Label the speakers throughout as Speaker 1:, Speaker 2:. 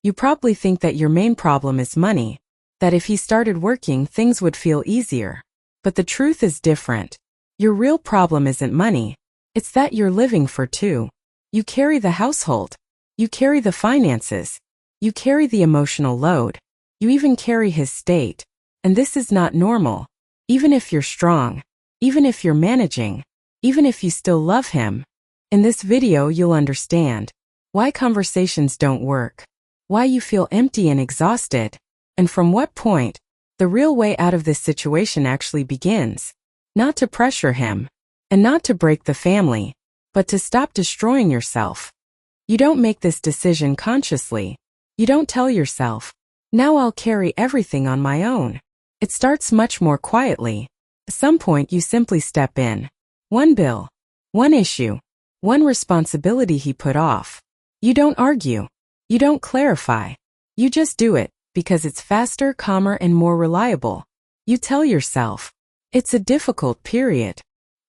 Speaker 1: You probably think that your main problem is money, that if he started working, things would feel easier. But the truth is different. Your real problem isn't money. It's that you're living for two. You carry the household. You carry the finances. You carry the emotional load. You even carry his state. And this is not normal. Even if you're strong, even if you're managing, even if you still love him. In this video, you'll understand why conversations don't work, why you feel empty and exhausted, and from what point the real way out of this situation actually begins. Not to pressure him, and not to break the family, but to stop destroying yourself. You don't make this decision consciously. You don't tell yourself, now I'll carry everything on my own. It starts much more quietly. At some point you simply step in. One bill, one issue, one responsibility he put off. You don't argue. You don't clarify. You just do it, because it's faster, calmer, and more reliable. You tell yourself, it's a difficult period.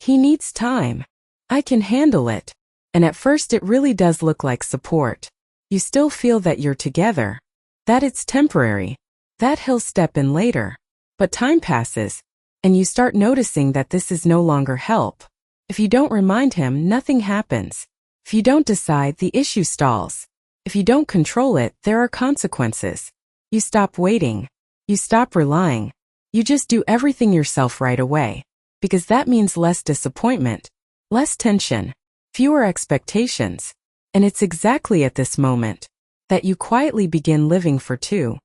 Speaker 1: He needs time. I can handle it. And at first it really does look like support. You still feel that you're together, that it's temporary, that he'll step in later. But time passes, and you start noticing that this is no longer help. If you don't remind him, nothing happens. If you don't decide, the issue stalls. If you don't control it, there are consequences. You stop waiting. You stop relying. You just do everything yourself right away. Because that means less disappointment, less tension, fewer expectations. And it's exactly at this moment that you quietly begin living for two.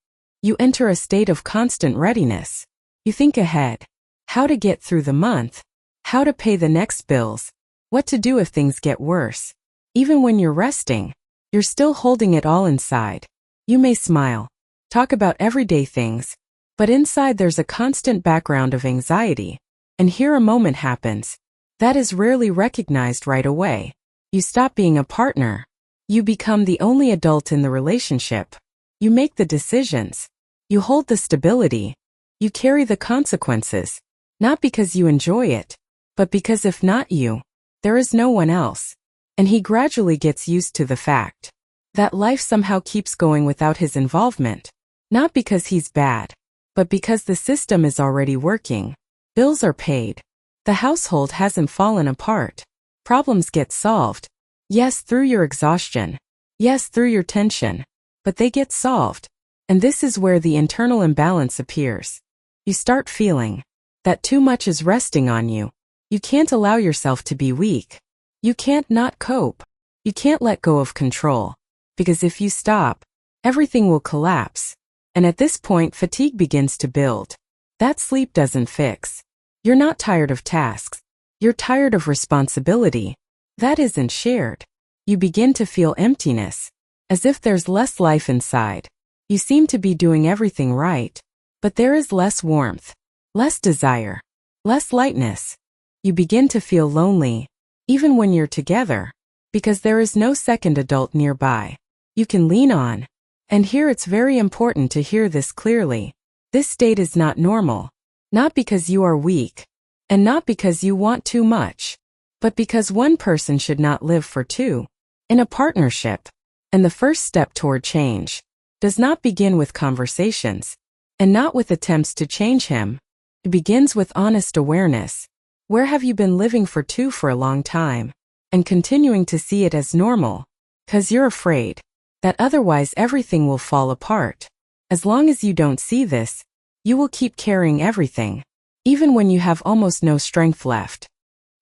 Speaker 1: You enter a state of constant readiness. You think ahead. How to get through the month. How to pay the next bills. What to do if things get worse. Even when you're resting, you're still holding it all inside. You may smile, talk about everyday things, but inside there's a constant background of anxiety. And here a moment happens that is rarely recognized right away. You stop being a partner. You become the only adult in the relationship. You make the decisions. You hold the stability. You carry the consequences. Not because you enjoy it, but because if not you, there is no one else. And he gradually gets used to the fact that life somehow keeps going without his involvement. Not because he's bad, but because the system is already working. Bills are paid. The household hasn't fallen apart. Problems get solved. Yes, through your exhaustion. Yes, through your tension. But they get solved. And this is where the internal imbalance appears. You start feeling that too much is resting on you. You can't allow yourself to be weak. You can't not cope. You can't let go of control. Because if you stop, everything will collapse. And at this point, fatigue begins to build. That sleep doesn't fix. You're not tired of tasks. You're tired of responsibility. That isn't shared. You begin to feel emptiness, as if there's less life inside. You seem to be doing everything right, but there is less warmth, less desire, less lightness. You begin to feel lonely, even when you're together, because there is no second adult nearby you can lean on. And here it's very important to hear this clearly. This state is not normal. Not because you are weak, and not because you want too much, but because one person should not live for two in a partnership. And the first step toward change does not begin with conversations, and not with attempts to change him. It begins with honest awareness. Where have you been living for two for a long time, and continuing to see it as normal? 'Cause you're afraid that otherwise everything will fall apart. As long as you don't see this, you will keep carrying everything, even when you have almost no strength left.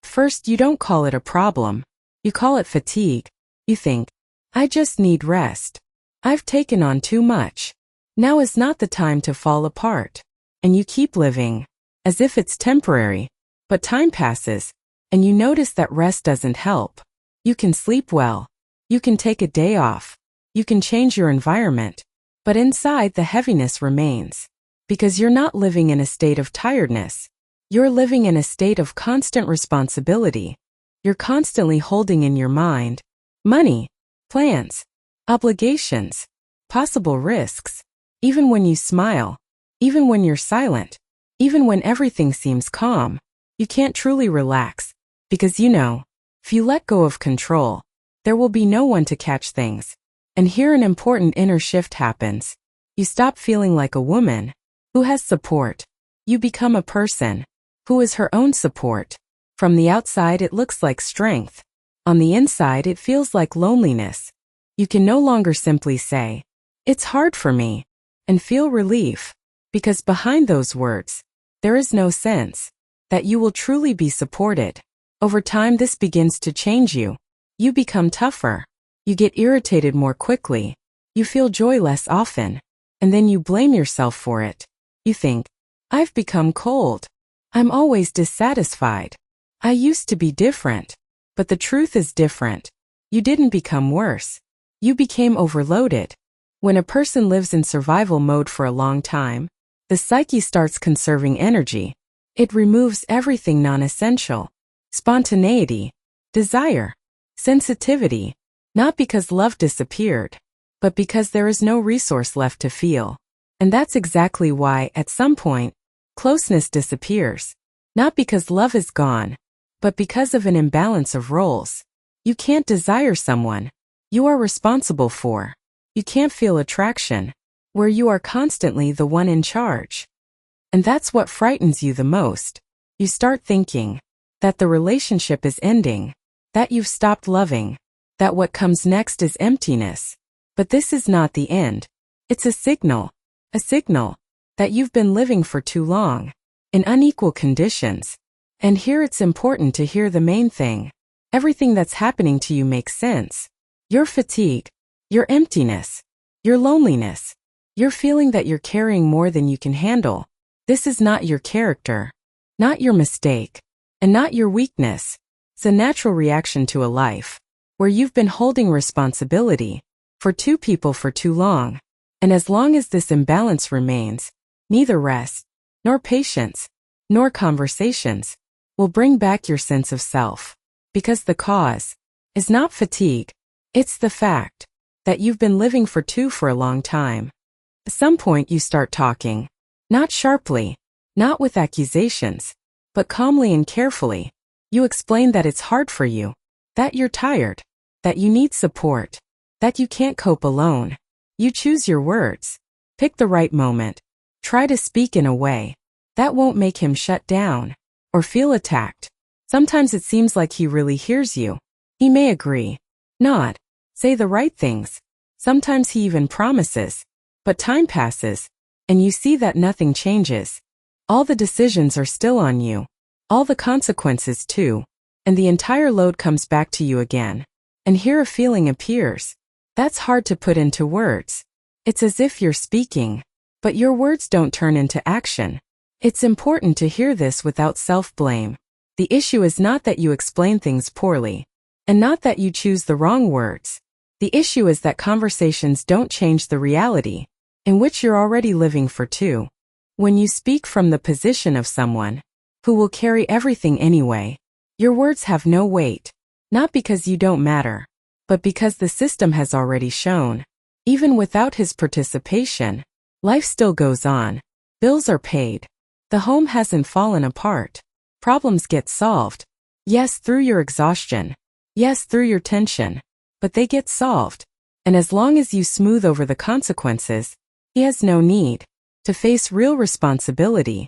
Speaker 1: First, you don't call it a problem. You call it fatigue. You think, I just need rest. I've taken on too much. Now is not the time to fall apart. And you keep living, as if it's temporary. But time passes, and you notice that rest doesn't help. You can sleep well. You can take a day off. You can change your environment. But inside, the heaviness remains. Because you're not living in a state of tiredness. You're living in a state of constant responsibility. You're constantly holding in your mind money, plans, obligations, possible risks. Even when you smile, even when you're silent, even when everything seems calm, you can't truly relax. Because you know, if you let go of control, there will be no one to catch things. And here an important inner shift happens. You stop feeling like a woman who has support. You become a person who is her own support. From the outside it looks like strength. On the inside it feels like loneliness. You can no longer simply say, "It's hard for me," and feel relief, because behind those words, there is no sense that you will truly be supported. Over time this begins to change you. You become tougher. You get irritated more quickly. You feel joy less often. And then you blame yourself for it. You think, "I've become cold. I'm always dissatisfied. I used to be different." But the truth is different. You didn't become worse. You became overloaded. When a person lives in survival mode for a long time, the psyche starts conserving energy. It removes everything non-essential. Spontaneity, desire, sensitivity, not because love disappeared, but because there is no resource left to feel. And that's exactly why, at some point, closeness disappears. Not because love is gone, but because of an imbalance of roles. You can't desire someone you are responsible for. You can't feel attraction where you are constantly the one in charge. And that's what frightens you the most. You start thinking that the relationship is ending, that you've stopped loving, that what comes next is emptiness. But this is not the end. It's a signal that you've been living for too long, in unequal conditions. And here it's important to hear the main thing. Everything that's happening to you makes sense. Your fatigue, your emptiness, your loneliness, your feeling that you're carrying more than you can handle. This is not your character, not your mistake, and not your weakness. It's a natural reaction to a life where you've been holding responsibility for two people for too long. And as long as this imbalance remains, neither rest, nor patience, nor conversations will bring back your sense of self. Because the cause is not fatigue, it's the fact that you've been living for two for a long time. At some point you start talking, not sharply, not with accusations, but calmly and carefully. You explain that it's hard for you, that you're tired, that you need support, that you can't cope alone. You choose your words. Pick the right moment. Try to speak in a way that won't make him shut down or feel attacked. Sometimes it seems like he really hears you. He may agree, nod, say the right things. Sometimes he even promises. But time passes, and you see that nothing changes. All the decisions are still on you. All the consequences too. And the entire load comes back to you again. And here a feeling appears. That's hard to put into words. It's as if you're speaking, but your words don't turn into action. It's important to hear this without self-blame. The issue is not that you explain things poorly, and not that you choose the wrong words. The issue is that conversations don't change the reality in which you're already living for two. When you speak from the position of someone who will carry everything anyway, your words have no weight, not because you don't matter, but because the system has already shown. Even without his participation, life still goes on. Bills are paid. The home hasn't fallen apart. Problems get solved. Yes, through your exhaustion. Yes, through your tension. But they get solved. And as long as you smooth over the consequences, he has no need to face real responsibility.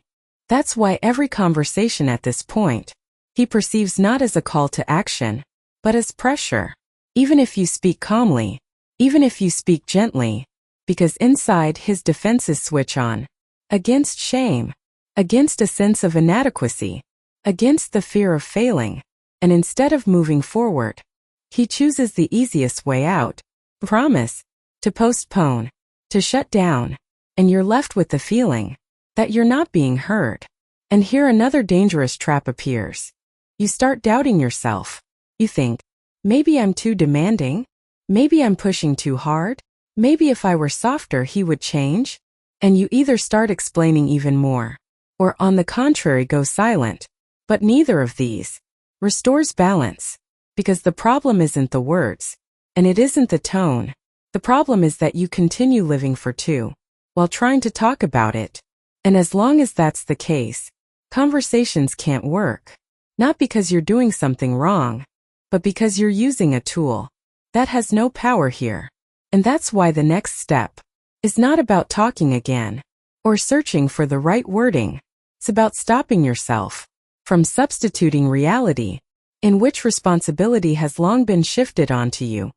Speaker 1: That's why every conversation at this point, he perceives not as a call to action, but as pressure. Even if you speak calmly, even if you speak gently, because inside his defenses switch on. Against shame, against a sense of inadequacy, against the fear of failing. And instead of moving forward, he chooses the easiest way out. Promise, to postpone, to shut down. And you're left with the feeling that you're not being heard. And here another dangerous trap appears. You start doubting yourself. You think, maybe I'm too demanding? Maybe I'm pushing too hard? Maybe if I were softer he would change? And you either start explaining even more, or on the contrary go silent. But neither of these restores balance. Because the problem isn't the words, and it isn't the tone. The problem is that you continue living for two, while trying to talk about it. And as long as that's the case, conversations can't work. Not because you're doing something wrong, but because you're using a tool that has no power here. And that's why the next step is not about talking again or searching for the right wording. It's about stopping yourself from substituting reality, in which responsibility has long been shifted onto you.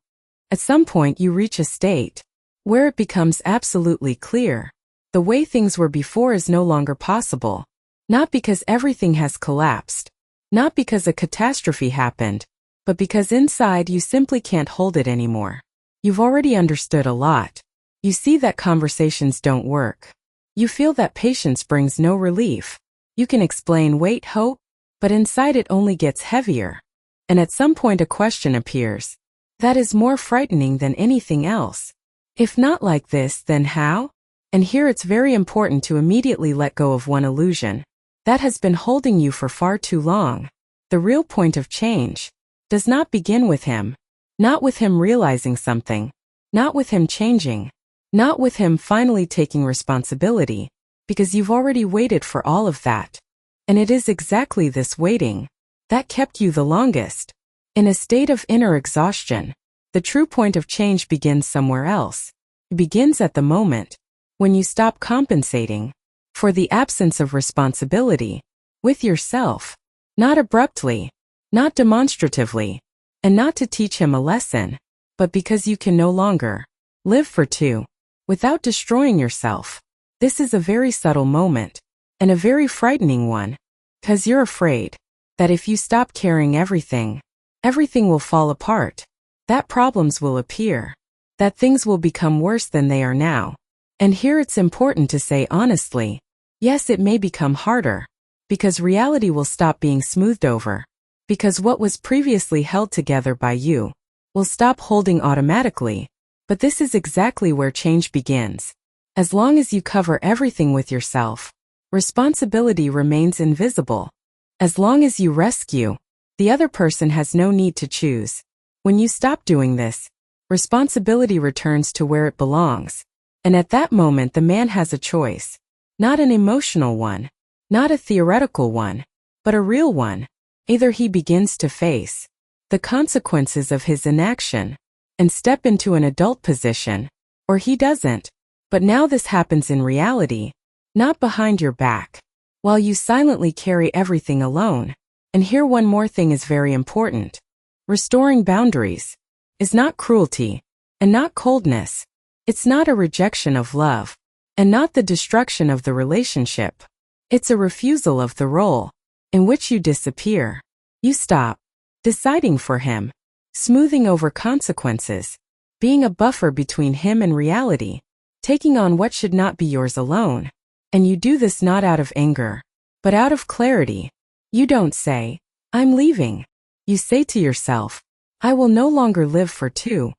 Speaker 1: At some point you reach a state where it becomes absolutely clear the way things were before is no longer possible. Not because everything has collapsed, not because a catastrophe happened, but because inside you simply can't hold it anymore. You've already understood a lot. You see that conversations don't work. You feel that patience brings no relief. You can explain wait, hope, but inside it only gets heavier. And at some point a question appears that is more frightening than anything else. If not like this, then how? And here it's very important to immediately let go of one illusion that has been holding you for far too long. The real point of change does not begin with him, not with him realizing something, not with him changing, not with him finally taking responsibility, because you've already waited for all of that. And it is exactly this waiting that kept you the longest in a state of inner exhaustion. The true point of change begins somewhere else. It begins at the moment when you stop compensating for the absence of responsibility with yourself, not abruptly, not demonstratively, and not to teach him a lesson, but because you can no longer live for two without destroying yourself. This is a very subtle moment, and a very frightening one, because you're afraid that if you stop carrying everything, everything will fall apart, that problems will appear, that things will become worse than they are now. And here it's important to say honestly, yes, it may become harder, because reality will stop being smoothed over, because what was previously held together by you will stop holding automatically. But this is exactly where change begins. As long as you cover everything with yourself, responsibility remains invisible. As long as you rescue, the other person has no need to choose. When you stop doing this, responsibility returns to where it belongs. And at that moment the man has a choice. Not an emotional one, not a theoretical one, but a real one. Either he begins to face the consequences of his inaction and step into an adult position, or he doesn't. But now this happens in reality, not behind your back, while you silently carry everything alone. And here one more thing is very important. Restoring boundaries is not cruelty and not coldness. It's not a rejection of love and not the destruction of the relationship. It's a refusal of the role in which you disappear. You stop deciding for him, smoothing over consequences, being a buffer between him and reality, taking on what should not be yours alone. And you do this not out of anger, but out of clarity. You don't say, I'm leaving. You say to yourself, I will no longer live for two.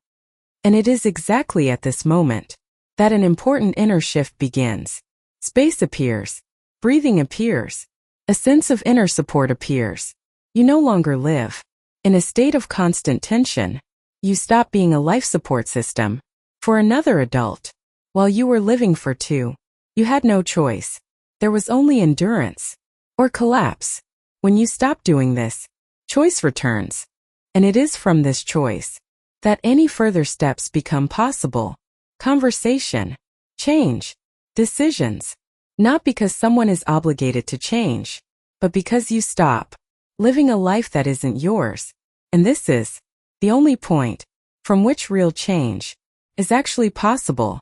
Speaker 1: And it is exactly at this moment that an important inner shift begins. Space appears, breathing appears, a sense of inner support appears. You no longer live in a state of constant tension. You stop being a life support system for another adult. While you were living for two, you had no choice. There was only endurance or collapse. When you stop doing this, choice returns. And it is from this choice that any further steps become possible. Conversation, change, decisions. Not because someone is obligated to change, but because you stop living a life that isn't yours. And this is the only point from which real change is actually possible.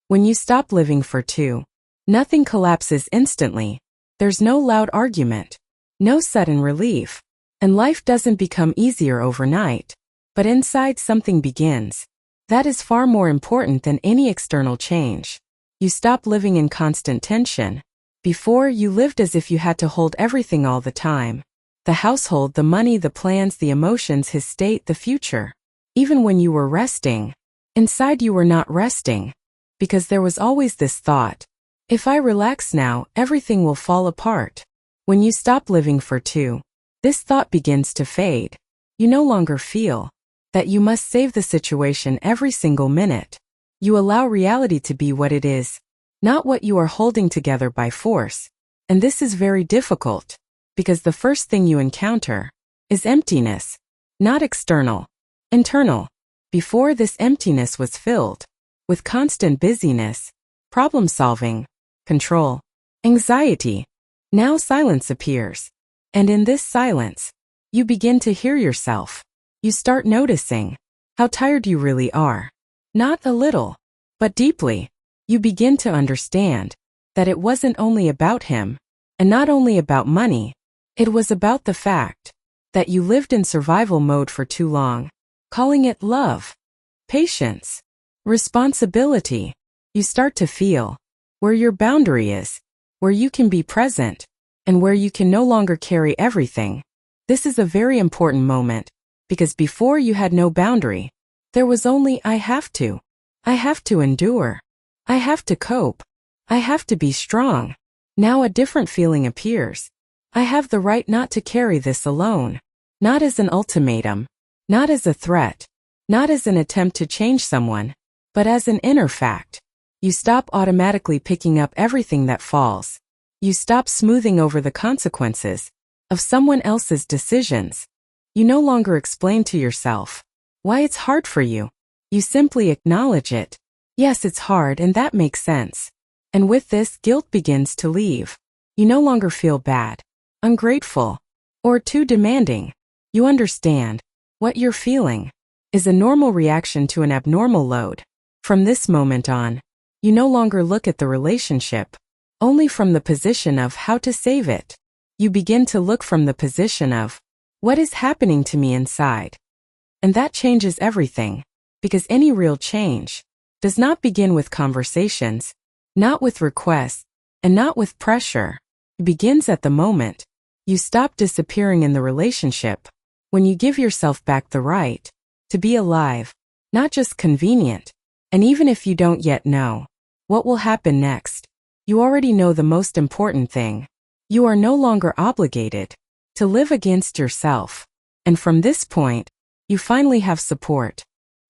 Speaker 1: When you stop living for two, nothing collapses instantly. There's no loud argument, no sudden relief, and life doesn't become easier overnight. But inside something begins. That is far more important than any external change. You stop living in constant tension. Before, you lived as if you had to hold everything all the time. The household, the money, the plans, the emotions, his state, the future. Even when you were resting, inside you were not resting. Because there was always this thought, if I relax now, everything will fall apart. When you stop living for two, this thought begins to fade. You no longer feel that you must save the situation every single minute. You allow reality to be what it is, not what you are holding together by force. And this is very difficult, because the first thing you encounter is emptiness, not external, internal. Before, this emptiness was filled with constant busyness, problem solving, control, anxiety. Now silence appears. And in this silence, you begin to hear yourself. You start noticing how tired you really are. Not a little, but deeply. You begin to understand that it wasn't only about him, and not only about money. It was about the fact that you lived in survival mode for too long, calling it love, patience, responsibility. You start to feel where your boundary is, where you can be present, and where you can no longer carry everything. This is a very important moment, because before you had no boundary. There was only I have to. I have to endure. I have to cope. I have to be strong. Now a different feeling appears. I have the right not to carry this alone. Not as an ultimatum, not as a threat, not as an attempt to change someone, but as an inner fact. You stop automatically picking up everything that falls. You stop smoothing over the consequences of someone else's decisions. You no longer explain to yourself why it's hard for you. You simply acknowledge it. Yes, it's hard, and that makes sense. And with this, guilt begins to leave. You no longer feel bad, ungrateful, or too demanding. You understand what you're feeling is a normal reaction to an abnormal load. From this moment on, you no longer look at the relationship only from the position of how to save it. You begin to look from the position of what is happening to me inside. And that changes everything, because any real change does not begin with conversations, not with requests, and not with pressure. It begins at the moment you stop disappearing in the relationship, when you give yourself back the right to be alive, not just convenient. And even if you don't yet know what will happen next, you already know the most important thing. You are no longer obligated to live against yourself. And from this point, you finally have support.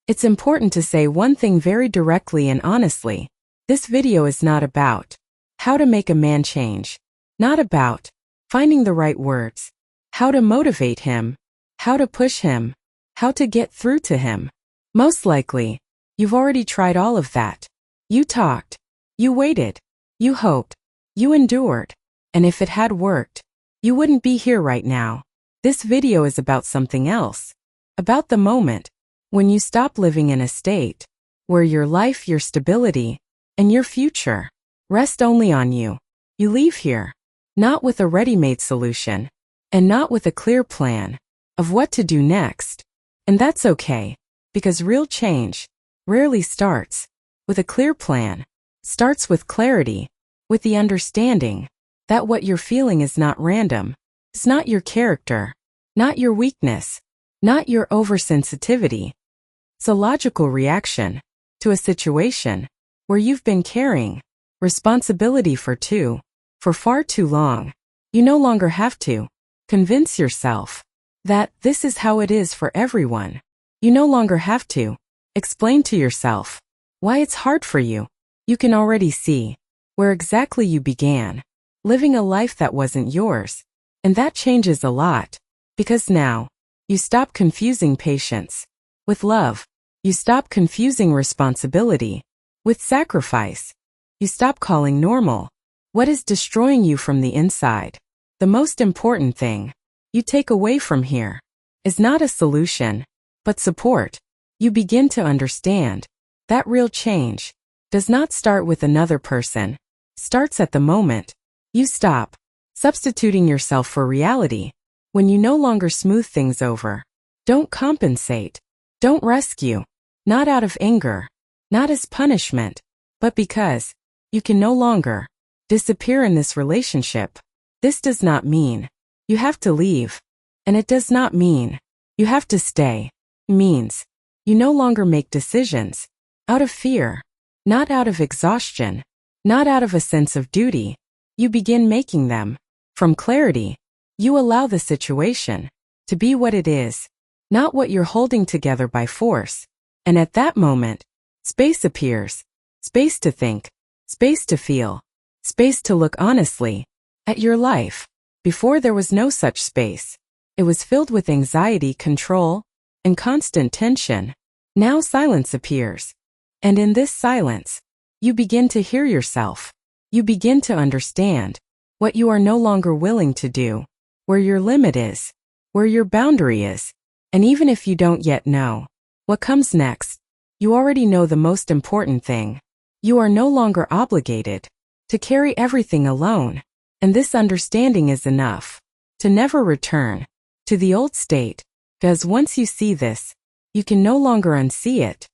Speaker 1: It's important to say one thing very directly and honestly. This video is not about how to make a man change, not about finding the right words, how to motivate him, how to push him, how to get through to him. Most likely, you've already tried all of that. You talked, you waited, you hoped, you endured. And if it had worked, you wouldn't be here right now. This video is about something else. About the moment when you stop living in a state where your life, your stability, and your future rest only on you. You leave here, not with a ready-made solution, and not with a clear plan of what to do next. And that's okay, because real change rarely starts with a clear plan. Starts with clarity, with the understanding that what you're feeling is not random. It's not your character, not your weakness, not your oversensitivity. It's a logical reaction to a situation where you've been carrying responsibility for far too long. You no longer have to convince yourself that this is how it is for everyone. You no longer have to explain to yourself why it's hard for you. You can already see where exactly you began, living a life that wasn't yours. And that changes a lot, because now you stop confusing patience with love. You stop confusing responsibility with sacrifice. You stop calling normal what is destroying you from the inside. The most important thing you take away from here is not a solution, but support. You begin to understand that real change does not start with another person. Starts at the moment you stop substituting yourself for reality. When you no longer smooth things over, don't compensate, don't rescue, not out of anger, not as punishment, but because you can no longer disappear in this relationship. This does not mean you have to leave, and it does not mean you have to stay. It means you no longer make decisions out of fear, not out of exhaustion, not out of a sense of duty. You begin making them from clarity. You allow the situation to be what it is, not what you're holding together by force. And at that moment, space appears. Space to think, space to feel, space to look honestly at your life. Before, there was no such space. It was filled with anxiety, control, and constant tension. Now silence appears. And in this silence, you begin to hear yourself. You begin to understand what you are no longer willing to do, where your limit is, where your boundary is. And even if you don't yet know what comes next, you already know the most important thing. You are no longer obligated to carry everything alone. And this understanding is enough to never return to the old state, because once you see this, you can no longer unsee it.